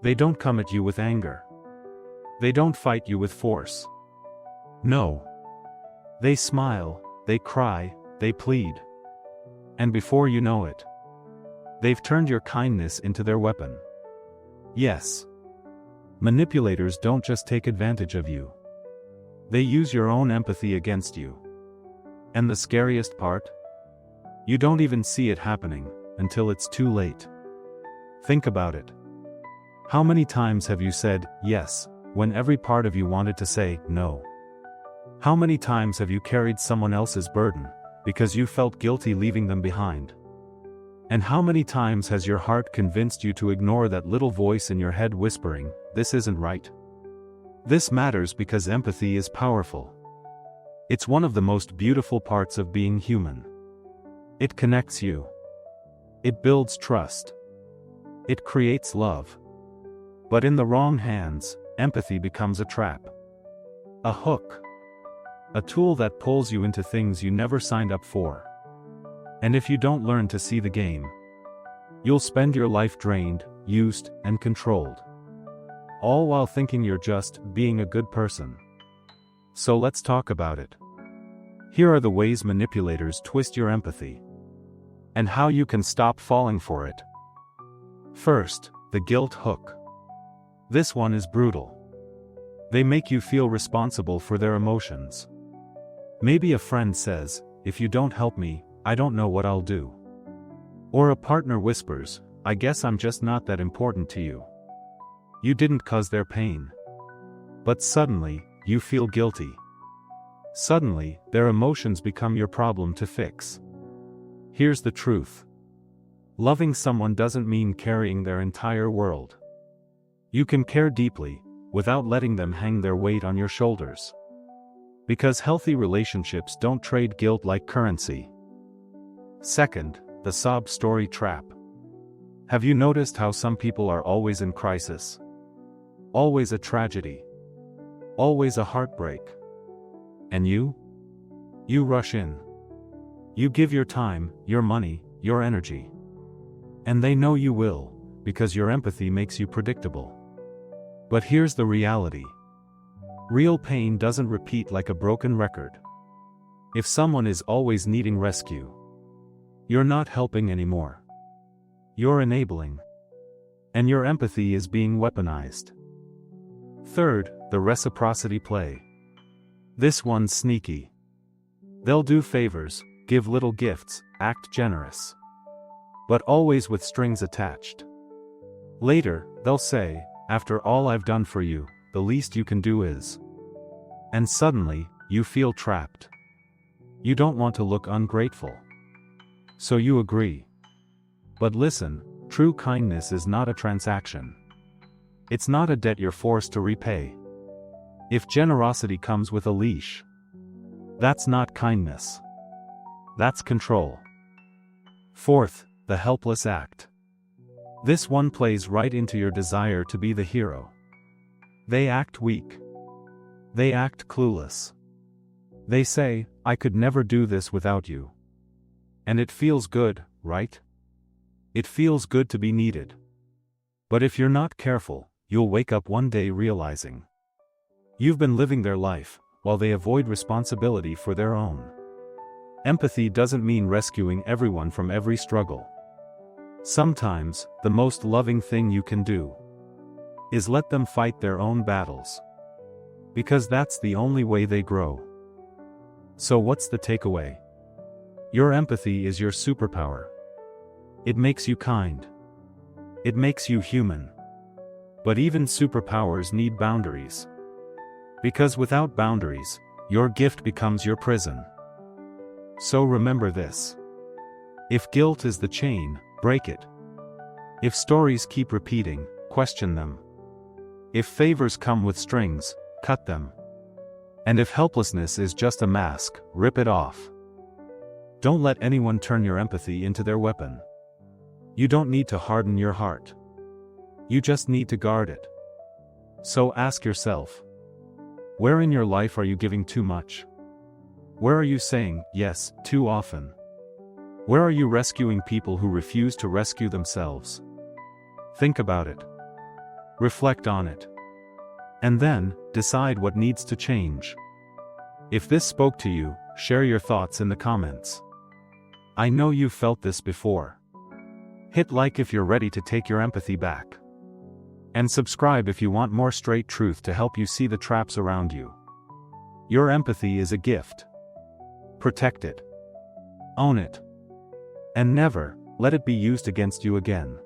They don't come at you with anger. They don't fight you with force. No. They smile, they cry, they plead. And before you know it, they've turned your kindness into their weapon. Yes. Manipulators don't just take advantage of you. They use your own empathy against you. And the scariest part? You don't even see it happening until it's too late. Think about it. How many times have you said yes when every part of you wanted to say no? How many times have you carried someone else's burden because you felt guilty leaving them behind? And how many times has your heart convinced you to ignore that little voice in your head whispering, "This isn't right"? This matters because empathy is powerful. It's one of the most beautiful parts of being human. It connects you. It builds trust. It creates love. But in the wrong hands, empathy becomes a trap. A hook. A tool that pulls you into things you never signed up for. And if you don't learn to see the game, you'll spend your life drained, used, and controlled. All while thinking you're just being a good person. So let's talk about it. Here are the ways manipulators twist your empathy. And how you can stop falling for it. First, the guilt hook. This one is brutal. They make you feel responsible for their emotions. Maybe a friend says, "If you don't help me, I don't know what I'll do." Or a partner whispers, "I guess I'm just not that important to you." You didn't cause their pain. But suddenly, you feel guilty. Suddenly, their emotions become your problem to fix. Here's the truth. Loving someone doesn't mean carrying their entire world. You can care deeply, without letting them hang their weight on your shoulders. Because healthy relationships don't trade guilt like currency. Second, the sob story trap. Have you noticed how some people are always in crisis? Always a tragedy. Always a heartbreak. And you? You rush in. You give your time, your money, your energy. And they know you will, because your empathy makes you predictable. But here's the reality. Real pain doesn't repeat like a broken record. If someone is always needing rescue, you're not helping anymore. You're enabling. And your empathy is being weaponized. Third, the reciprocity play. This one's sneaky. They'll do favors, give little gifts, act generous. But always with strings attached. Later, they'll say, "After all I've done for you, the least you can do is..." And suddenly, you feel trapped. You don't want to look ungrateful. So you agree. But listen, true kindness is not a transaction. It's not a debt you're forced to repay. If generosity comes with a leash, that's not kindness. That's control. Fourth, the helpless act. This one plays right into your desire to be the hero. They act weak. They act clueless. They say, "I could never do this without you." And it feels good, right? It feels good to be needed. But if you're not careful, you'll wake up one day realizing you've been living their life, while they avoid responsibility for their own. Empathy doesn't mean rescuing everyone from every struggle. Sometimes, the most loving thing you can do is let them fight their own battles. Because that's the only way they grow. So what's the takeaway? Your empathy is your superpower. It makes you kind. It makes you human. But even superpowers need boundaries. Because without boundaries, your gift becomes your prison. So remember this. If guilt is the chain, break it. If stories keep repeating, question them. If favors come with strings, cut them. And if helplessness is just a mask, rip it off. Don't let anyone turn your empathy into their weapon. You don't need to harden your heart. You just need to guard it. So ask yourself, where in your life are you giving too much? Where are you saying yes too often? Where are you rescuing people who refuse to rescue themselves? Think about it. Reflect on it. And then, decide what needs to change. If this spoke to you, share your thoughts in the comments. I know you've felt this before. Hit like if you're ready to take your empathy back. And subscribe if you want more straight truth to help you see the traps around you. Your empathy is a gift. Protect it. Own it. And never let it be used against you again.